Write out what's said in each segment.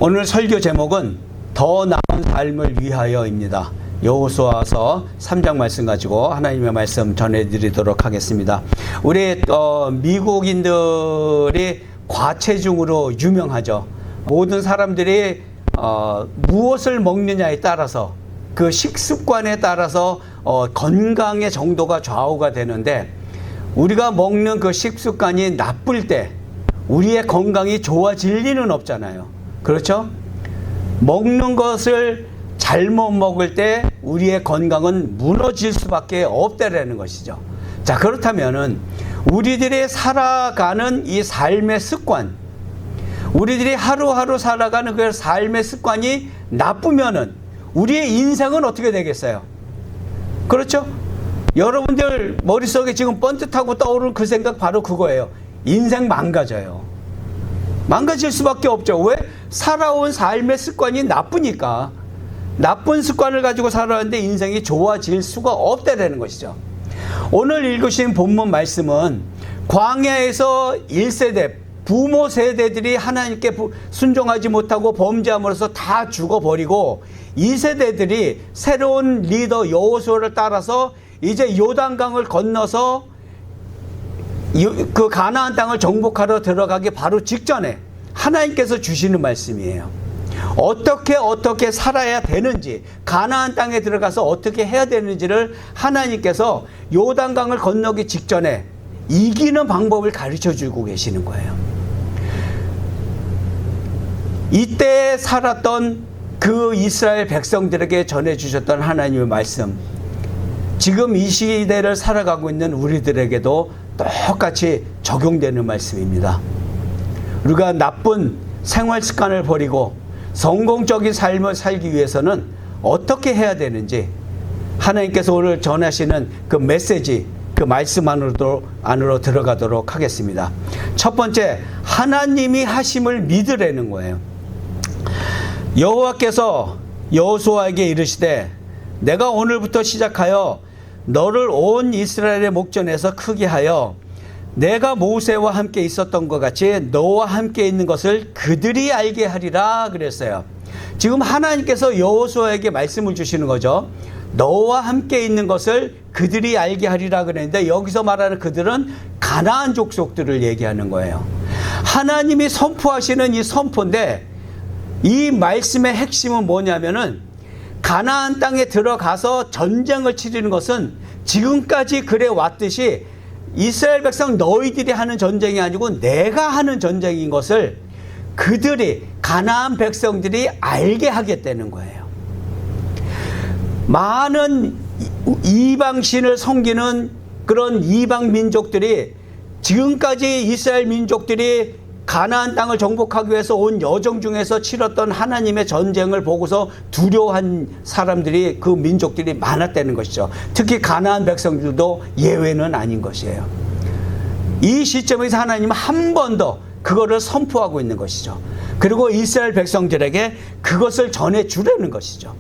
오늘 설교 제목은 더 나은 삶을 위하여입니다. 여호수아서 3장 말씀 가지고 하나님의 말씀 전해드리도록 하겠습니다. 우리 미국인들이 과체중으로 유명하죠. 모든 사람들이 무엇을 먹느냐에 따라서 그 식습관에 따라서 건강의 정도가 좌우가 되는데, 우리가 먹는 그 식습관이 나쁠 때 우리의 건강이 좋아질 리는 없잖아요. 그렇죠? 먹는 것을 잘못 먹을 때 우리의 건강은 무너질 수밖에 없다라는 것이죠. 자, 그렇다면은 우리들이 살아가는 이 삶의 습관, 우리들이 하루하루 살아가는 그 삶의 습관이 나쁘면은 우리의 인생은 어떻게 되겠어요? 그렇죠? 여러분들 머릿속에 지금 번뜩하고 떠오르는 그 생각 바로 그거예요. 인생 망가져요. 망가질 수밖에 없죠. 왜? 살아온 삶의 습관이 나쁘니까. 나쁜 습관을 가지고 살아왔는데 인생이 좋아질 수가 없다는 것이죠. 오늘 읽으신 본문 말씀은 광야에서 1세대 부모 세대들이 하나님께 순종하지 못하고 범죄함으로써 다 죽어버리고, 2세대들이 새로운 리더 여호수아를 따라서 이제 요단강을 건너서 그 가나안 땅을 정복하러 들어가기 바로 직전에 하나님께서 주시는 말씀이에요. 어떻게 살아야 되는지, 가나안 땅에 들어가서 어떻게 해야 되는지를 하나님께서 요단강을 건너기 직전에 이기는 방법을 가르쳐 주고 계시는 거예요. 이때 살았던 그 이스라엘 백성들에게 전해주셨던 하나님의 말씀, 지금 이 시대를 살아가고 있는 우리들에게도 똑같이 적용되는 말씀입니다. 우리가 나쁜 생활 습관을 버리고 성공적인 삶을 살기 위해서는 어떻게 해야 되는지 하나님께서 오늘 전하시는 그 메시지, 그 말씀 안으로 들어가도록 하겠습니다. 첫 번째, 하나님이 하심을 믿으라는 거예요. 여호와께서 여호수아에게 이르시되 내가 오늘부터 시작하여 너를 온 이스라엘의 목전에서 크게 하여 내가 모세와 함께 있었던 것 같이 너와 함께 있는 것을 그들이 알게 하리라 그랬어요. 지금 하나님께서 여호수아에게 말씀을 주시는 거죠. 너와 함께 있는 것을 그들이 알게 하리라 그랬는데, 여기서 말하는 그들은 가나안 족속들을 얘기하는 거예요. 하나님이 선포하시는 이 선포인데, 이 말씀의 핵심은 뭐냐면은 가나안 땅에 들어가서 전쟁을 치르는 것은 지금까지 그래 왔듯이 이스라엘 백성 너희들이 하는 전쟁이 아니고 내가 하는 전쟁인 것을 그들이, 가나안 백성들이 알게 하겠다는 거예요. 많은 이방신을 섬기는 그런 이방 민족들이, 지금까지 이스라엘 민족들이 가나안 땅을 정복하기 위해서 온 여정 중에서 치렀던 하나님의 전쟁을 보고서 두려워한 사람들이, 그 민족들이 많았다는 것이죠. 특히 가나안 백성들도 예외는 아닌 것이에요. 이 시점에서 하나님은 한 번 더 그거를 선포하고 있는 것이죠. 그리고 이스라엘 백성들에게 그것을 전해주려는 것이죠.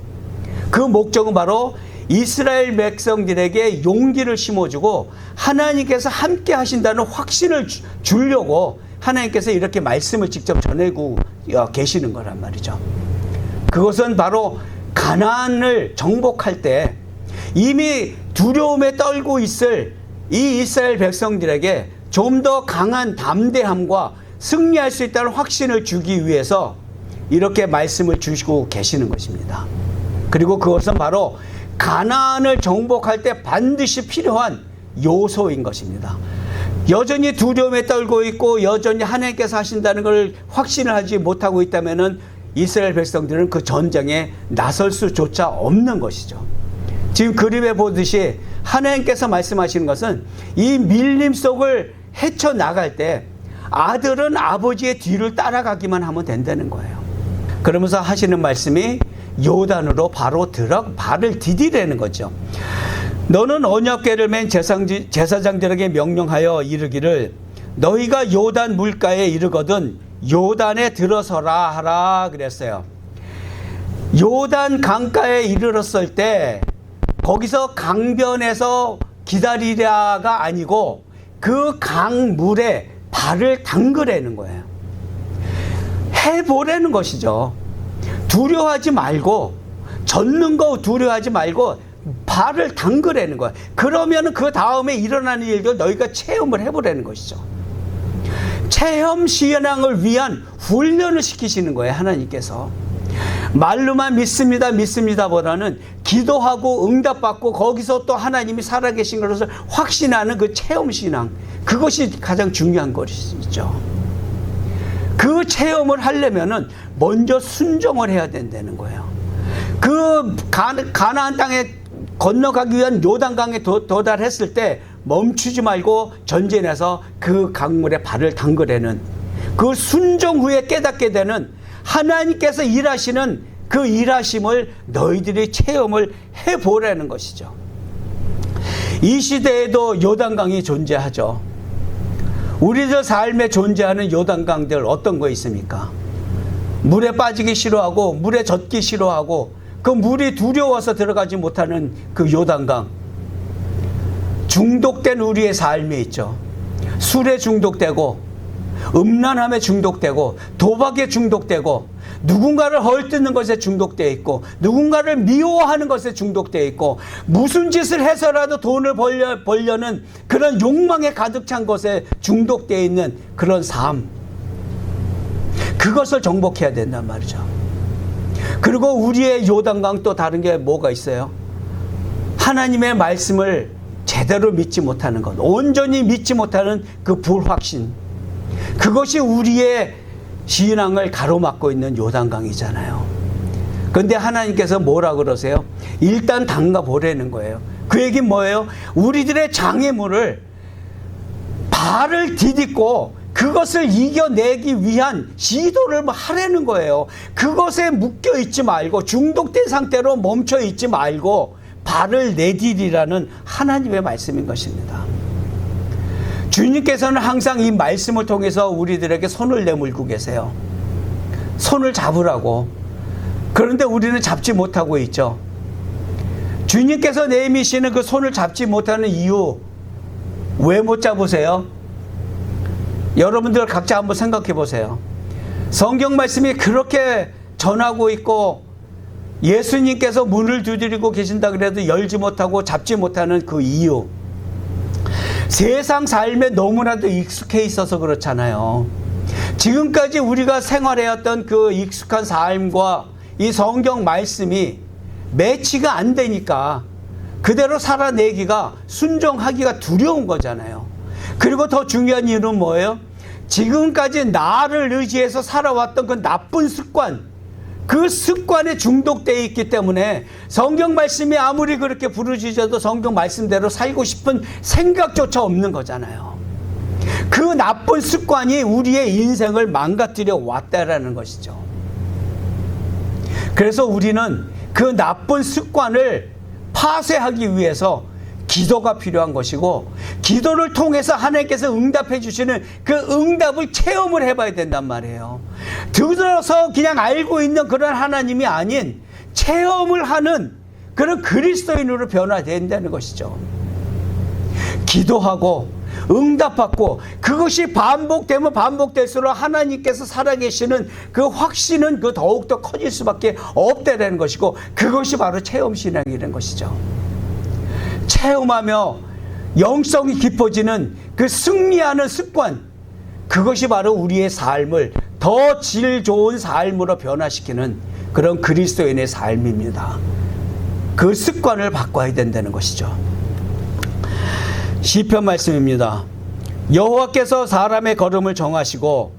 그 목적은 바로 이스라엘 백성들에게 용기를 심어주고 하나님께서 함께 하신다는 확신을 주려고 하나님께서 이렇게 말씀을 직접 전하고 계시는 거란 말이죠. 그것은 바로 가나안을 정복할 때 이미 두려움에 떨고 있을 이 이스라엘 백성들에게 좀 더 강한 담대함과 승리할 수 있다는 확신을 주기 위해서 이렇게 말씀을 주시고 계시는 것입니다. 그리고 그것은 바로 가나안을 정복할 때 반드시 필요한 요소인 것입니다. 여전히 두려움에 떨고 있고 여전히 하나님께서 하신다는 걸 확신을 하지 못하고 있다면은 이스라엘 백성들은 그 전쟁에 나설 수조차 없는 것이죠. 지금 그림에 보듯이 하나님께서 말씀하시는 것은 이 밀림 속을 헤쳐나갈 때 아들은 아버지의 뒤를 따라가기만 하면 된다는 거예요. 그러면서 하시는 말씀이 요단으로 바로 발을 디디라는 거죠. 너는 언약궤를 맨 제사장들에게 명령하여 이르기를 너희가 요단 물가에 이르거든 요단에 들어서라 하라 그랬어요. 요단 강가에 이르렀을 때 거기서 강변에서 기다리랴가 아니고 그 강물에 발을 담그라는 거예요. 해보라는 것이죠. 두려워하지 말고, 젖는 거 두려워하지 말고 발을 담그라는 거야. 그러면 그 다음에 일어나는 일도 너희가 체험을 해보라는 것이죠. 체험 신앙을 위한 훈련을 시키시는 거예요, 하나님께서. 말로만 믿습니다, 믿습니다 보다는 기도하고 응답받고 거기서 또 하나님이 살아계신 것을 확신하는 그 체험 신앙, 그것이 가장 중요한 것이죠. 그 체험을 하려면은 먼저 순종을 해야 된다는 거예요. 그 가나안 땅에 건너가기 위한 요단강에 도달했을 때 멈추지 말고 전진해서 그 강물에 발을 담그라는, 그 순종 후에 깨닫게 되는 하나님께서 일하시는 그 일하심을 너희들이 체험을 해보라는 것이죠. 이 시대에도 요단강이 존재하죠. 우리들 삶에 존재하는 요단강들 어떤 거 있습니까? 물에 빠지기 싫어하고 물에 젖기 싫어하고 그 물이 두려워서 들어가지 못하는 그 요단강. 중독된 우리의 삶이 있죠. 술에 중독되고 음란함에 중독되고 도박에 중독되고 누군가를 헐뜯는 것에 중독되어 있고 누군가를 미워하는 것에 중독되어 있고 무슨 짓을 해서라도 돈을 벌려는 그런 욕망에 가득 찬 것에 중독되어 있는 그런 삶, 그것을 정복해야 된단 말이죠. 그리고 우리의 요단강 또 다른 게 뭐가 있어요? 하나님의 말씀을 제대로 믿지 못하는 것, 온전히 믿지 못하는 그 불확신, 그것이 우리의 신앙을 가로막고 있는 요단강이잖아요. 그런데 하나님께서 뭐라 그러세요? 일단 담가보라는 거예요. 그 얘기는 뭐예요? 우리들의 장애물을 발을 디딛고 그것을 이겨내기 위한 시도를 하라는 거예요. 그것에 묶여 있지 말고 중독된 상태로 멈춰 있지 말고 발을 내디디라는 하나님의 말씀인 것입니다. 주님께서는 항상 이 말씀을 통해서 우리들에게 손을 내밀고 계세요. 손을 잡으라고. 그런데 우리는 잡지 못하고 있죠. 주님께서 내미시는 그 손을 잡지 못하는 이유, 왜 못 잡으세요? 여러분들 각자 한번 생각해 보세요. 성경 말씀이 그렇게 전하고 있고 예수님께서 문을 두드리고 계신다 그래도 열지 못하고 잡지 못하는 그 이유, 세상 삶에 너무나도 익숙해 있어서 그렇잖아요. 지금까지 우리가 생활해왔던 그 익숙한 삶과 이 성경 말씀이 매치가 안 되니까 그대로 살아내기가, 순종하기가 두려운 거잖아요. 그리고 더 중요한 이유는 뭐예요? 지금까지 나를 의지해서 살아왔던 그 나쁜 습관, 그 습관에 중독되어 있기 때문에 성경 말씀이 아무리 그렇게 부르짖어도 성경 말씀대로 살고 싶은 생각조차 없는 거잖아요. 그 나쁜 습관이 우리의 인생을 망가뜨려 왔다라는 것이죠. 그래서 우리는 그 나쁜 습관을 파쇄하기 위해서 기도가 필요한 것이고, 기도를 통해서 하나님께서 응답해 주시는 그 응답을 체험을 해봐야 된단 말이에요. 들어서 그냥 알고 있는 그런 하나님이 아닌 체험을 하는 그런 그리스도인으로 변화된다는 것이죠. 기도하고 응답받고 그것이 반복되면 반복될수록 하나님께서 살아계시는 그 확신은 그 더욱더 커질 수밖에 없다는 것이고, 그것이 바로 체험신앙이라는 것이죠. 체험하며 영성이 깊어지는 그 승리하는 습관, 그것이 바로 우리의 삶을 더 질 좋은 삶으로 변화시키는 그런 그리스도인의 삶입니다. 그 습관을 바꿔야 된다는 것이죠. 시편 말씀입니다. 여호와께서 사람의 걸음을 정하시고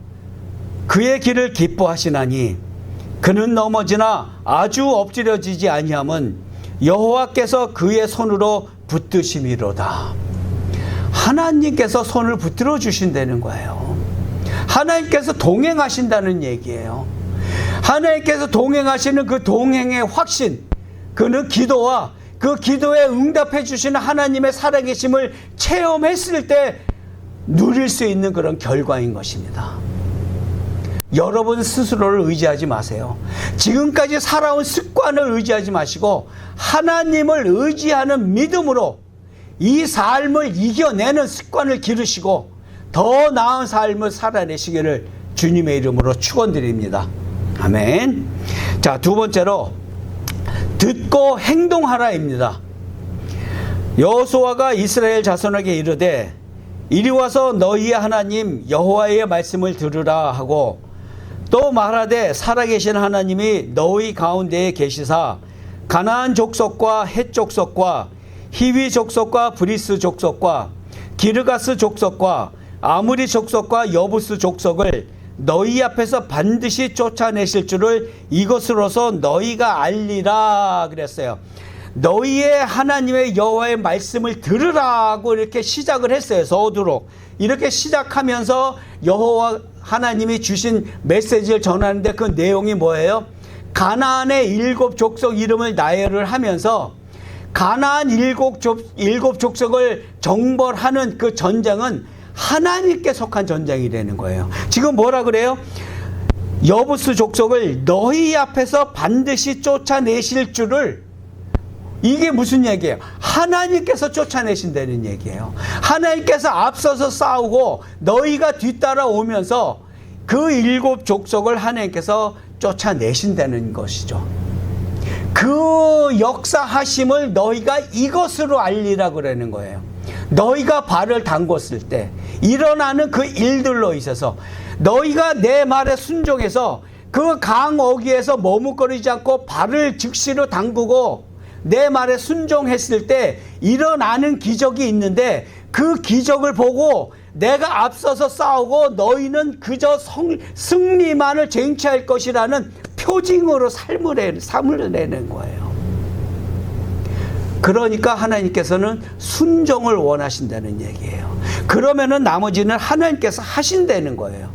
그의 길을 기뻐하시나니 그는 넘어지나 아주 엎드려지지 아니함은 여호와께서 그의 손으로 붙드심이로다. 하나님께서 손을 붙들어 주신다는 거예요. 하나님께서 동행하신다는 얘기예요. 하나님께서 동행하시는 그 동행의 확신, 그는 기도와 그 기도에 응답해 주시는 하나님의 살아계심을 체험했을 때 누릴 수 있는 그런 결과인 것입니다. 여러분 스스로를 의지하지 마세요. 지금까지 살아온 습관을 의지하지 마시고 하나님을 의지하는 믿음으로 이 삶을 이겨내는 습관을 기르시고 더 나은 삶을 살아내시기를 주님의 이름으로 축원드립니다. 아멘. 자, 두 번째로 듣고 행동하라입니다. 여호수아가 이스라엘 자손에게 이르되 이리 와서 너희의 하나님 여호와의 말씀을 들으라 하고 또 말하되 살아계신 하나님이 너희 가운데에 계시사 가나안 족속과 헷 족속과 히위 족속과 브리스 족속과 기르가스 족속과 아무리 족속과 여부스 족속을 너희 앞에서 반드시 쫓아내실 줄을 이것으로서 너희가 알리라 그랬어요. 너희의 하나님의 여호와의 말씀을 들으라고 이렇게 시작을 했어요. 서두로 이렇게 시작하면서 여호와 하나님이 주신 메시지를 전하는데 그 내용이 뭐예요? 가나안의 7 족속 이름을 나열을 하면서 가나안 7 족속을 정벌하는 그 전쟁은 하나님께 속한 전쟁이 되는 거예요. 지금 뭐라 그래요? 여부스 족속을 너희 앞에서 반드시 쫓아내실 줄을, 이게 무슨 얘기예요? 하나님께서 쫓아내신다는 얘기예요. 하나님께서 앞서서 싸우고 너희가 뒤따라 오면서 그 7 족속을 하나님께서 쫓아내신다는 것이죠. 그 역사하심을 너희가 이것으로 알리라 그러는 거예요. 너희가 발을 담궜을 때 일어나는 그 일들로 있어서 너희가 내 말에 순종해서 그 강 어귀에서 머뭇거리지 않고 발을 즉시로 담그고 내 말에 순종했을 때 일어나는 기적이 있는데 그 기적을 보고 내가 앞서서 싸우고 너희는 그저 승리만을 쟁취할 것이라는 표징으로 삶을 내는 거예요. 그러니까 하나님께서는 순종을 원하신다는 얘기예요. 그러면은 나머지는 하나님께서 하신다는 거예요.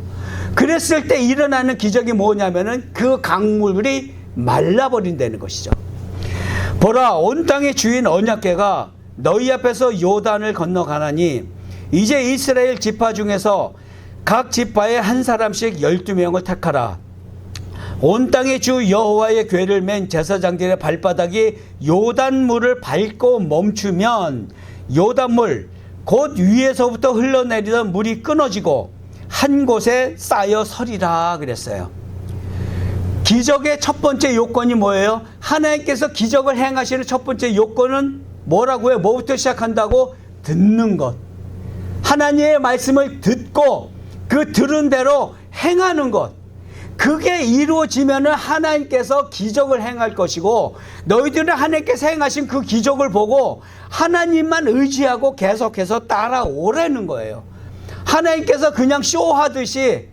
그랬을 때 일어나는 기적이 뭐냐면은 그 강물이 말라버린다는 것이죠. 보라, 온 땅의 주인 언약궤가 너희 앞에서 요단을 건너가나니 이제 이스라엘 지파 중에서 각 지파에 한 사람씩 12명을 택하라. 온 땅의 주 여호와의 궤를 맨 제사장들의 발바닥이 요단물을 밟고 멈추면 요단물 곧 위에서부터 흘러내리던 물이 끊어지고 한 곳에 쌓여 서리라 그랬어요. 기적의 첫 번째 요건이 뭐예요? 하나님께서 기적을 행하시는 첫 번째 요건은 뭐라고요? 뭐부터 시작한다고? 듣는 것. 하나님의 말씀을 듣고 그 들은 대로 행하는 것. 그게 이루어지면은 하나님께서 기적을 행할 것이고 너희들은 하나님께서 행하신 그 기적을 보고 하나님만 의지하고 계속해서 따라오라는 거예요. 하나님께서 그냥 쇼하듯이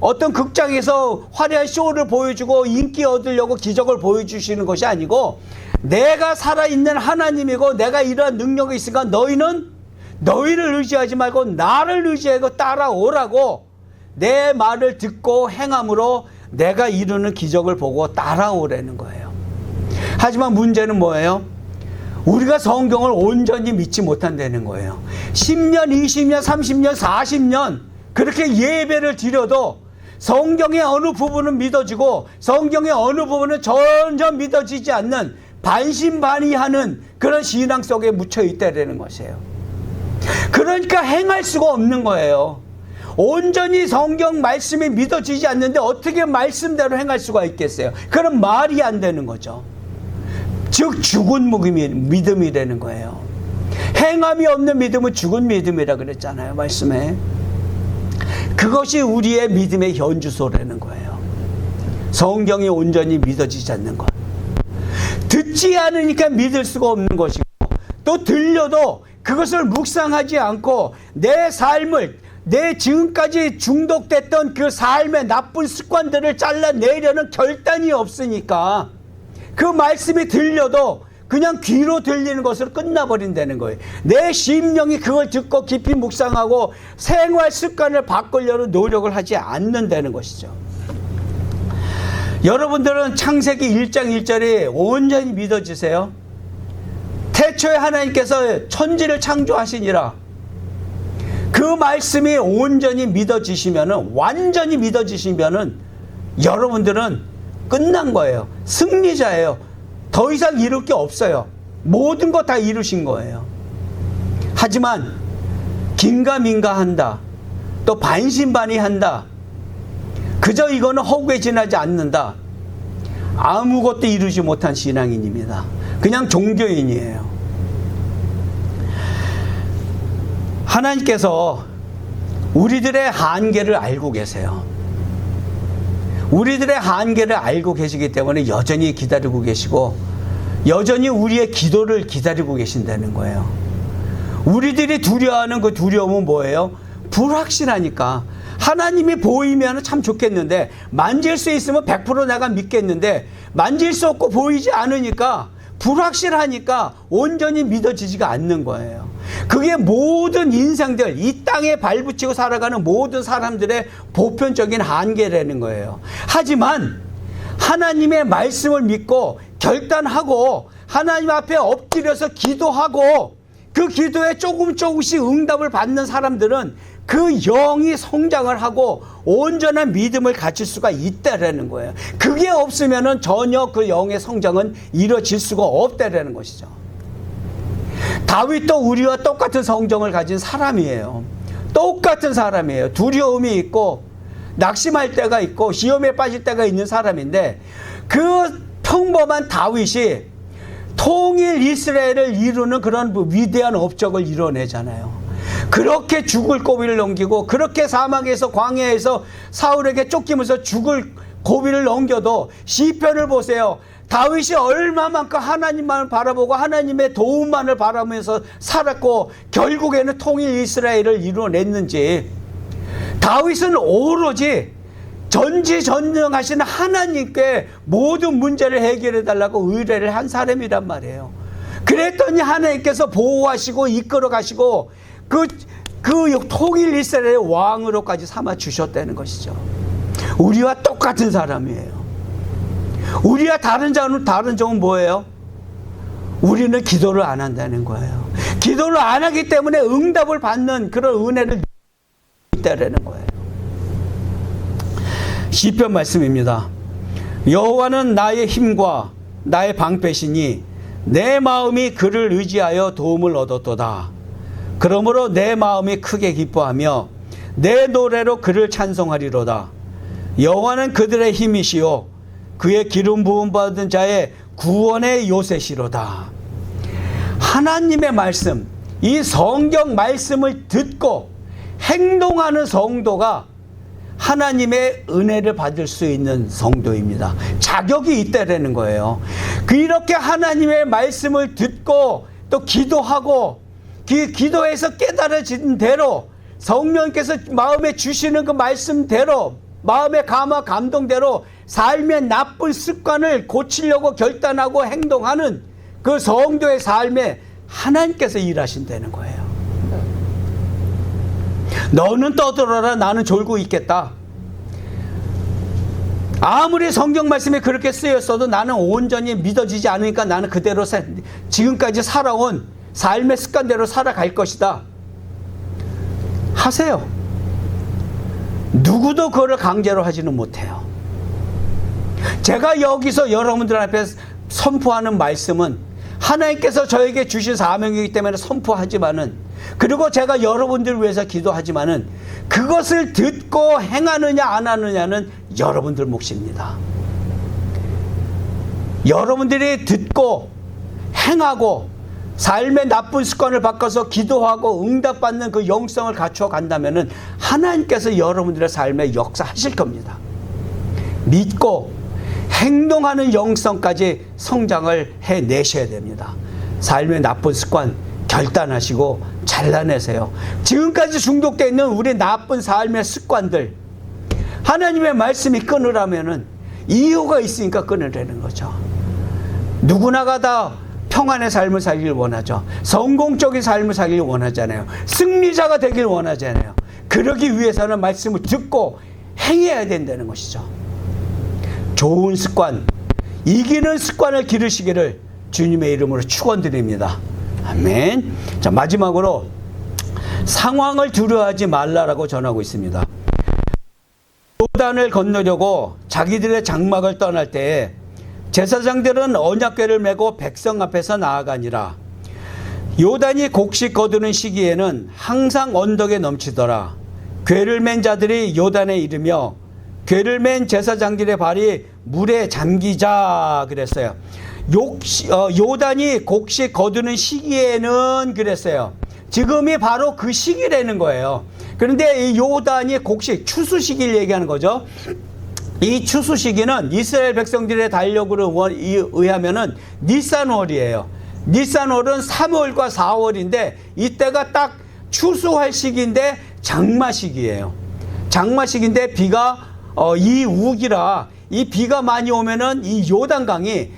어떤 극장에서 화려한 쇼를 보여주고 인기 얻으려고 기적을 보여주시는 것이 아니고 내가 살아있는 하나님이고 내가 이러한 능력이 있으니까 너희를 의지하지 말고 나를 의지하고 따라오라고 내 말을 듣고 행함으로 내가 이루는 기적을 보고 따라오라는 거예요. 하지만 문제는 뭐예요? 우리가 성경을 온전히 믿지 못한다는 거예요. 10년, 20년, 30년, 40년 그렇게 예배를 드려도 성경의 어느 부분은 믿어지고 성경의 어느 부분은 전혀 믿어지지 않는 반신반의하는 그런 신앙 속에 묻혀 있다는 것이에요. 그러니까 행할 수가 없는 거예요. 온전히 성경 말씀이 믿어지지 않는데 어떻게 말씀대로 행할 수가 있겠어요? 그럼 말이 안 되는 거죠. 즉 죽은 믿음이 되는 거예요. 행함이 없는 믿음은 죽은 믿음이라 그랬잖아요, 말씀에. 그것이 우리의 믿음의 현주소라는 거예요. 성경이 온전히 믿어지지 않는 것. 듣지 않으니까 믿을 수가 없는 것이고 또 들려도 그것을 묵상하지 않고 내 삶을, 내 지금까지 중독됐던 그 삶의 나쁜 습관들을 잘라내려는 결단이 없으니까 그 말씀이 들려도 그냥 귀로 들리는 것으로 끝나버린다는 거예요. 내 심령이 그걸 듣고 깊이 묵상하고 생활 습관을 바꾸려는 노력을 하지 않는다는 것이죠. 여러분들은 창세기 1장 1절이 온전히 믿어지세요? 태초에 하나님께서 천지를 창조하시니라. 그 말씀이 온전히 믿어지시면은, 완전히 믿어지시면은 여러분들은 끝난 거예요. 승리자예요. 더 이상 이룰 게 없어요. 모든 거 다 이루신 거예요. 하지만 긴가민가한다, 또 반신반의한다, 그저 이거는 허구에 지나지 않는다. 아무것도 이루지 못한 신앙인입니다. 그냥 종교인이에요. 하나님께서 우리들의 한계를 알고 계세요. 우리들의 한계를 알고 계시기 때문에 여전히 기다리고 계시고 여전히 우리의 기도를 기다리고 계신다는 거예요. 우리들이 두려워하는 그 두려움은 뭐예요? 불확실하니까. 하나님이 보이면 참 좋겠는데 만질 수 있으면 100% 내가 믿겠는데 만질 수 없고 보이지 않으니까 불확실하니까 온전히 믿어지지가 않는 거예요. 그게 모든 인생들, 이 땅에 발붙이고 살아가는 모든 사람들의 보편적인 한계라는 거예요. 하지만 하나님의 말씀을 믿고 결단하고 하나님 앞에 엎드려서 기도하고 그 기도에 조금씩 응답을 받는 사람들은 그 영이 성장을 하고 온전한 믿음을 가질 수가 있다라는 거예요. 그게 없으면은 전혀 그 영의 성장은 이루어질 수가 없다라는 것이죠. 다윗도 우리와 똑같은 성정을 가진 사람이에요. 똑같은 사람이에요. 두려움이 있고 낙심할 때가 있고 시험에 빠질 때가 있는 사람인데 그 평범한 다윗이 통일 이스라엘을 이루는 그런 위대한 업적을 이뤄내잖아요. 그렇게 죽을 고비를 넘기고 그렇게 사막에서 광야에서 사울에게 쫓기면서 죽을 고비를 넘겨도 시편을 보세요. 다윗이 얼마만큼 하나님만을 바라보고 하나님의 도움만을 바라면서 살았고 결국에는 통일 이스라엘을 이루어냈는지 다윗은 오로지 전지전능하신 하나님께 모든 문제를 해결해 달라고 의뢰를 한 사람이란 말이에요. 그랬더니 하나님께서 보호하시고 이끌어 가시고 그 통일 이스라엘의 왕으로까지 삼아 주셨다는 것이죠. 우리와 똑같은 사람이에요. 우리와 다른 점은 뭐예요? 우리는 기도를 안 한다는 거예요. 기도를 안 하기 때문에 응답을 받는 그런 은혜를 있다라는 거예요. 시편 말씀입니다. 여호와는 나의 힘과 나의 방패시니 내 마음이 그를 의지하여 도움을 얻었도다. 그러므로 내 마음이 크게 기뻐하며 내 노래로 그를 찬송하리로다. 여호와는 그들의 힘이시요 그의 기름 부음 받은 자의 구원의 요새시로다. 하나님의 말씀, 이 성경 말씀을 듣고 행동하는 성도가 하나님의 은혜를 받을 수 있는 성도입니다. 자격이 있다라는 거예요. 이렇게 하나님의 말씀을 듣고 또 기도하고 기도해서 깨달아진 대로 성령께서 마음에 주시는 그 말씀대로 마음의 감화 감동대로 삶의 나쁜 습관을 고치려고 결단하고 행동하는 그 성도의 삶에 하나님께서 일하신다는 거예요. 너는 떠들어라, 나는 졸고 있겠다. 아무리 성경 말씀이 그렇게 쓰였어도 나는 온전히 믿어지지 않으니까 나는 그대로 지금까지 살아온 삶의 습관대로 살아갈 것이다. 하세요. 누구도 그거를 강제로 하지는 못해요. 제가 여기서 여러분들 앞에 선포하는 말씀은 하나님께서 저에게 주신 사명이기 때문에 선포하지만은, 그리고 제가 여러분들을 위해서 기도하지만은 그것을 듣고 행하느냐 안 하느냐는 여러분들 몫입니다. 여러분들이 듣고 행하고 삶의 나쁜 습관을 바꿔서 기도하고 응답받는 그 영성을 갖추어 간다면은 하나님께서 여러분들의 삶에 역사하실 겁니다. 믿고 행동하는 영성까지 성장을 해내셔야 됩니다. 삶의 나쁜 습관 결단하시고 잘라내세요. 지금까지 중독되어 있는 우리 나쁜 삶의 습관들, 하나님의 말씀이 끊으라면은 이유가 있으니까 끊으라는 거죠. 누구나가 다 평안의 삶을 살길 원하죠. 성공적인 삶을 살길 원하잖아요. 승리자가 되길 원하잖아요. 그러기 위해서는 말씀을 듣고 행해야 된다는 것이죠. 좋은 습관, 이기는 습관을 기르시기를 주님의 이름으로 축원드립니다. 아멘. 자, 마지막으로 상황을 두려워하지 말라라고 전하고 있습니다. 요단을 건너려고 자기들의 장막을 떠날 때에 제사장들은 언약궤를 메고 백성 앞에서 나아가니라. 요단이 곡식 거두는 시기에는 항상 언덕에 넘치더라. 궤를 맨 자들이 요단에 이르며 궤를 맨 제사장들의 발이 물에 잠기자 그랬어요. 요단이 곡식 거두는 시기에는 그랬어요. 지금이 바로 그 시기라는 거예요. 그런데 이 요단이 곡식 추수 시기를 얘기하는 거죠. 이 추수 시기는 이스라엘 백성들의 달력으로 의하면은 니산월이에요. 니산월은 3월과 4월인데 이때가 딱 추수할 시기인데 장마 시기예요. 장마 시기인데 비가 이 우기라 이 비가 많이 오면은 이 요단강이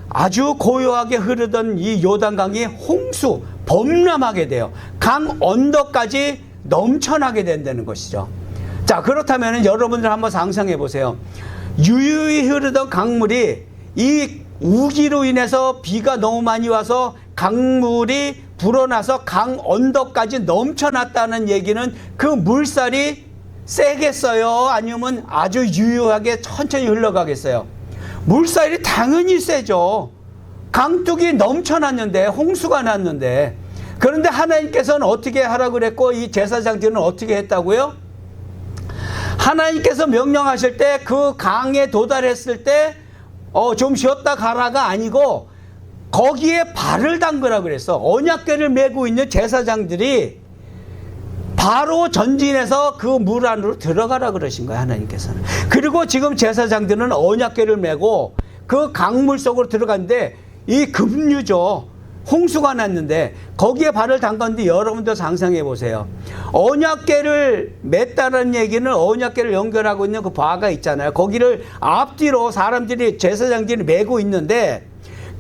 아주 고요하게 흐르던 이 요단강이 홍수 범람하게 돼요. 강 언덕까지 넘쳐나게 된다는 것이죠. 자, 그렇다면 여러분들 한번 상상해 보세요. 유유히 흐르던 강물이 이 우기로 인해서 비가 너무 많이 와서 강물이 불어나서 강 언덕까지 넘쳐났다는 얘기는 그 물살이 세겠어요? 아니면 아주 유유하게 천천히 흘러가겠어요? 물살이 당연히 세죠. 강둑이 넘쳐났는데, 홍수가 났는데. 그런데 하나님께서는 어떻게 하라고 그랬고 이 제사장들은 어떻게 했다고요? 하나님께서 명령하실 때 그 강에 도달했을 때 좀 쉬었다 가라가 아니고 거기에 발을 담그라 그랬어. 언약궤를 메고 있는 제사장들이 바로 전진해서 그 물 안으로 들어가라 그러신 거예요, 하나님께서는. 그리고 지금 제사장들은 언약궤를 메고 그 강물 속으로 들어갔는데 이 급류죠. 홍수가 났는데 거기에 발을 담갔는데 여러분도 상상해 보세요. 언약궤를 맸다는 얘기는 언약궤를 연결하고 있는 그 바가 있잖아요. 거기를 앞뒤로 사람들이 제사장들이 메고 있는데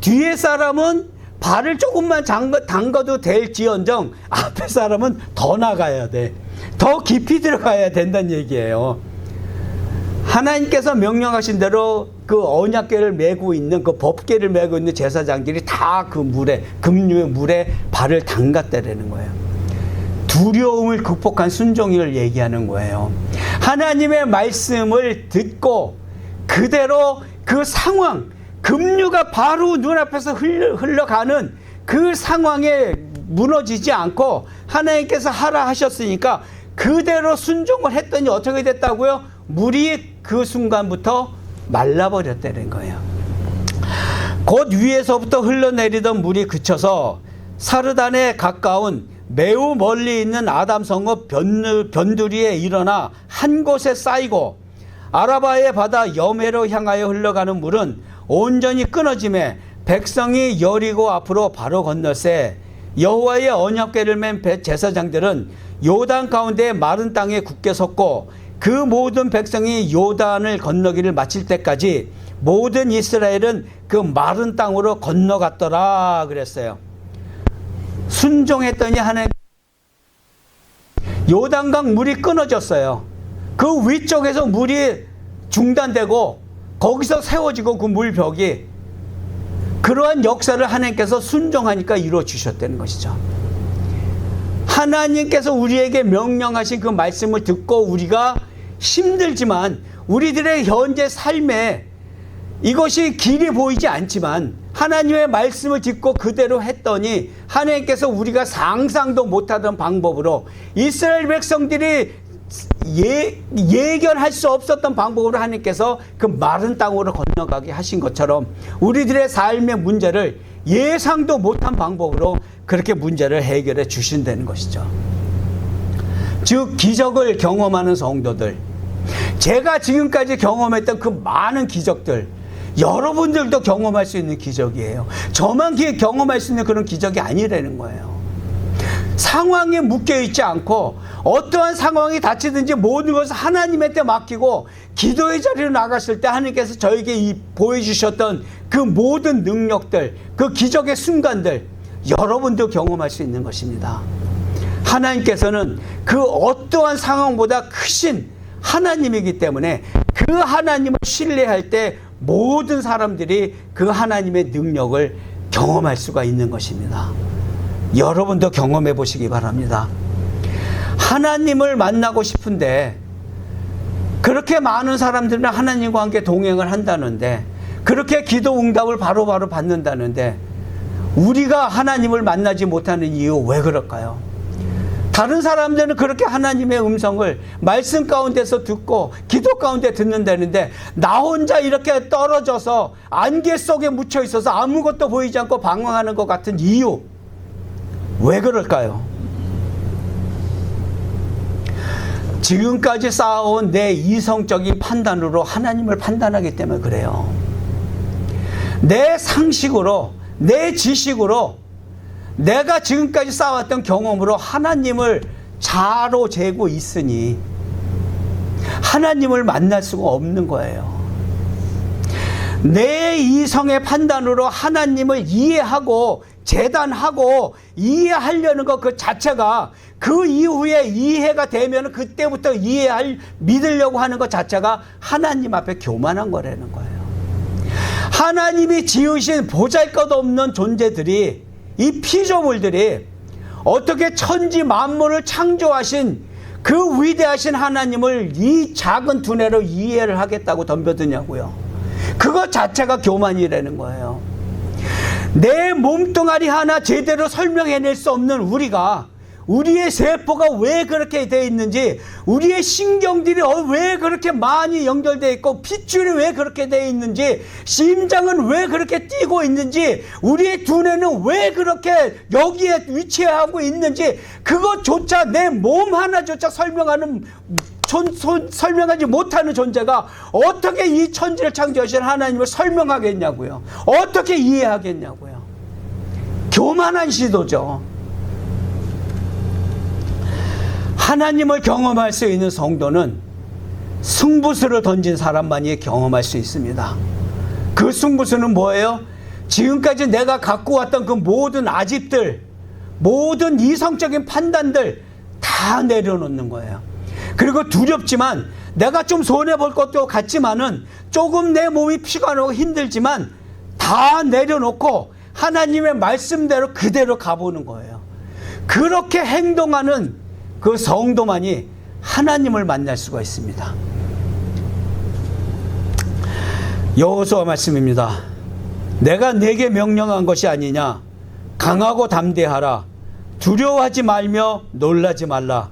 뒤에 사람은 발을 조금만 담가도 될지언정 앞에 사람은 더 나가야 돼. 더 깊이 들어가야 된다는 얘기예요. 하나님께서 명령하신 대로 그 언약궤를 메고 있는 그 법궤를 메고 있는 제사장들이 다 그 물에 급류의 물에 발을 담갔다라는 거예요. 두려움을 극복한 순종을 얘기하는 거예요. 하나님의 말씀을 듣고 그대로 그 상황 급류가 바로 눈앞에서 흘러가는 그 상황에 무너지지 않고 하나님께서 하라 하셨으니까 그대로 순종을 했더니 어떻게 됐다고요? 물이 그 순간부터 말라버렸다는 거예요. 곧 위에서부터 흘러내리던 물이 그쳐서 사르단에 가까운 매우 멀리 있는 아담 성읍 변두리에 일어나 한 곳에 쌓이고 아라바의 바다 여메로 향하여 흘러가는 물은 온전히 끊어짐에 백성이 여리고 앞으로 바로 건너세 여호와의 언약궤를 맨 제사장들은 요단 가운데 마른 땅에 굳게 섰고 그 모든 백성이 요단을 건너기를 마칠 때까지 모든 이스라엘은 그 마른 땅으로 건너갔더라 그랬어요. 순종했더니 하나님 요단강 물이 끊어졌어요. 그 위쪽에서 물이 중단되고 거기서 세워지고 그 물벽이 그러한 역사를 하나님께서 순종하니까 이루어 주셨다는 것이죠. 하나님께서 우리에게 명령하신 그 말씀을 듣고 우리가 힘들지만 우리들의 현재 삶에 이것이 길이 보이지 않지만 하나님의 말씀을 듣고 그대로 했더니 하나님께서 우리가 상상도 못하던 방법으로 이스라엘 백성들이 예견할 수 없었던 방법으로 하나님께서 그 마른 땅으로 건너가게 하신 것처럼 우리들의 삶의 문제를 예상도 못한 방법으로 그렇게 문제를 해결해 주신다는 것이죠. 즉 기적을 경험하는 성도들, 제가 지금까지 경험했던 그 많은 기적들 여러분들도 경험할 수 있는 기적이에요. 저만 경험할 수 있는 그런 기적이 아니라는 거예요. 상황에 묶여있지 않고 어떠한 상황이 닥치든지 모든 것을 하나님한테 맡기고 기도의 자리로 나갔을 때 하나님께서 저에게 보여주셨던 그 모든 능력들, 그 기적의 순간들 여러분도 경험할 수 있는 것입니다. 하나님께서는 그 어떠한 상황보다 크신 하나님이기 때문에 그 하나님을 신뢰할 때 모든 사람들이 그 하나님의 능력을 경험할 수가 있는 것입니다. 여러분도 경험해 보시기 바랍니다. 하나님을 만나고 싶은데 그렇게 많은 사람들은 하나님과 함께 동행을 한다는데 그렇게 기도 응답을 바로바로 받는다는데 우리가 하나님을 만나지 못하는 이유 왜 그럴까요? 다른 사람들은 그렇게 하나님의 음성을 말씀 가운데서 듣고 기도 가운데 듣는다는데 나 혼자 이렇게 떨어져서 안개 속에 묻혀 있어서 아무것도 보이지 않고 방황하는 것 같은 이유, 왜 그럴까요? 지금까지 쌓아온 내 이성적인 판단으로 하나님을 판단하기 때문에 그래요. 내 상식으로, 내 지식으로, 내가 지금까지 쌓아왔던 경험으로 하나님을 자로 재고 있으니 하나님을 만날 수가 없는 거예요. 내 이성의 판단으로 하나님을 이해하고 재단하고 이해하려는 것 그 자체가, 그 이후에 이해가 되면 그때부터 믿으려고 하는 것 자체가 하나님 앞에 교만한 거라는 거예요. 하나님이 지으신 보잘것없는 존재들이, 이 피조물들이 어떻게 천지 만물을 창조하신 그 위대하신 하나님을 이 작은 두뇌로 이해를 하겠다고 덤벼드냐고요. 그것 자체가 교만이라는 거예요. 내 몸뚱아리 하나 제대로 설명해낼 수 없는 우리가, 우리의 세포가 왜 그렇게 되어 있는지, 우리의 신경들이 왜 그렇게 많이 연결되어 있고, 핏줄이 왜 그렇게 되어 있는지, 심장은 왜 그렇게 뛰고 있는지, 우리의 두뇌는 왜 그렇게 여기에 위치하고 있는지, 그것조차 내 몸 하나조차 설명하지 못하는 존재가 어떻게 이 천지를 창조하신 하나님을 설명하겠냐고요. 어떻게 이해하겠냐고요. 교만한 시도죠. 하나님을 경험할 수 있는 성도는 승부수를 던진 사람만이 경험할 수 있습니다. 그 승부수는 뭐예요? 지금까지 내가 갖고 왔던 그 모든 아집들, 모든 이성적인 판단들 다 내려놓는 거예요. 그리고 두렵지만, 내가 좀 손해볼 것도 같지만은, 조금 내 몸이 피가 나고 힘들지만 다 내려놓고 하나님의 말씀대로 그대로 가보는 거예요. 그렇게 행동하는 그 성도만이 하나님을 만날 수가 있습니다. 여호수아 말씀입니다. 내가 네게 명령한 것이 아니냐. 강하고 담대하라. 두려워하지 말며 놀라지 말라.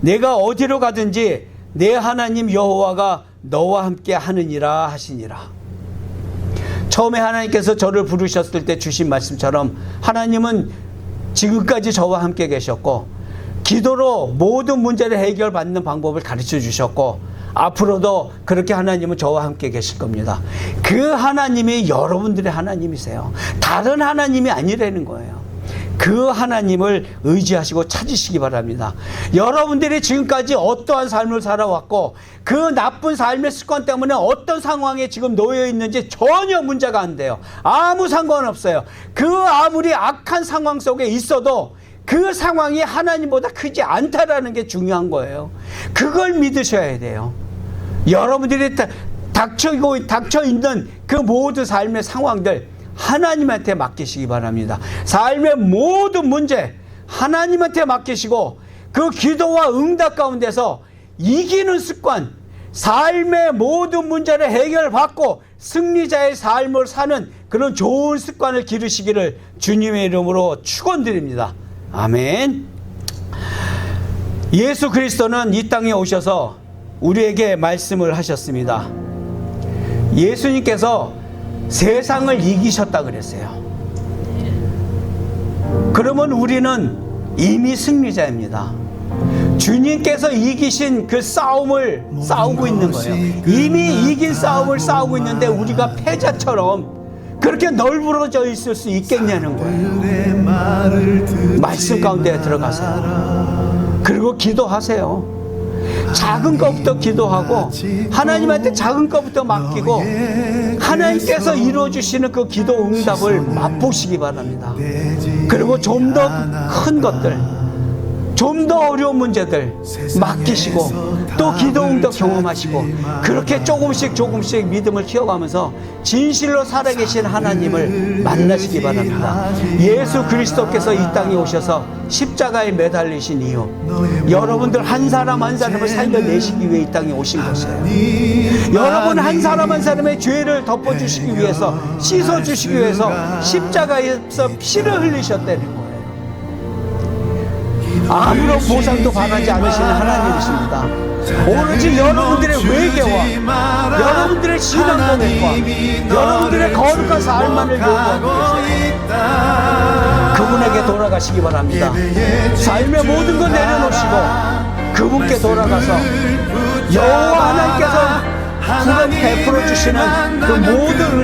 내가 어디로 가든지 내 하나님 여호와가 너와 함께 하느니라 하시니라. 처음에 하나님께서 저를 부르셨을 때 주신 말씀처럼 하나님은 지금까지 저와 함께 계셨고, 기도로 모든 문제를 해결받는 방법을 가르쳐 주셨고, 앞으로도 그렇게 하나님은 저와 함께 계실 겁니다. 그 하나님이 여러분들의 하나님이세요. 다른 하나님이 아니라는 거예요. 그 하나님을 의지하시고 찾으시기 바랍니다. 여러분들이 지금까지 어떠한 삶을 살아왔고, 그 나쁜 삶의 습관 때문에 어떤 상황에 지금 놓여 있는지 전혀 문제가 안 돼요. 아무 상관없어요. 그 아무리 악한 상황 속에 있어도 그 상황이 하나님보다 크지 않다라는 게 중요한 거예요. 그걸 믿으셔야 돼요. 여러분들이 닥쳐 있는 그 모든 삶의 상황들 하나님한테 맡기시기 바랍니다. 삶의 모든 문제 하나님한테 맡기시고, 그 기도와 응답 가운데서 이기는 습관, 삶의 모든 문제를 해결받고 승리자의 삶을 사는 그런 좋은 습관을 기르시기를 주님의 이름으로 축원드립니다. 아멘. 예수 그리스도는 이 땅에 오셔서 우리에게 말씀을 하셨습니다. 예수님께서 세상을 이기셨다 그랬어요. 그러면 우리는 이미 승리자입니다. 주님께서 이기신 그 싸움을 싸우고 있는 거예요. 이미 이긴 싸움을 싸우고 있는데 우리가 패자처럼 그렇게 널브러져 있을 수 있겠냐는 거예요. 말씀 가운데 들어가세요. 그리고 기도하세요. 작은 것부터 기도하고 하나님한테 작은 것부터 맡기고 하나님께서 이루어주시는 그 기도 응답을 맛보시기 바랍니다. 그리고 좀 더 큰 것들, 좀 더 어려운 문제들 맡기시고 또 기도 응답 경험하시고, 그렇게 조금씩 믿음을 키워가면서 진실로 살아계신 하나님을 만나시기 바랍니다. 예수 그리스도께서 이 땅에 오셔서 십자가에 매달리신 이유, 여러분들 한 사람 한 사람을 살려내시기 위해 이 땅에 오신 것이에요. 여러분 한 사람 한 사람의 죄를 덮어주시기 위해서, 씻어주시기 위해서 십자가에서 피를 흘리셨다는 거예요. 아무런 보상도 바라지 않으시는 하나님이십니다. 오로지 여러분들의 회개와 여러분들의 신앙 고백과 여러분들의 거룩한 삶만을 요구하고 계세요. 그분에게 돌아가시기 바랍니다. 삶의 모든 것 내려놓으시고 그분께 돌아가서 여호와 하나님께서 그분 베풀어 주시는 그 모든 은혜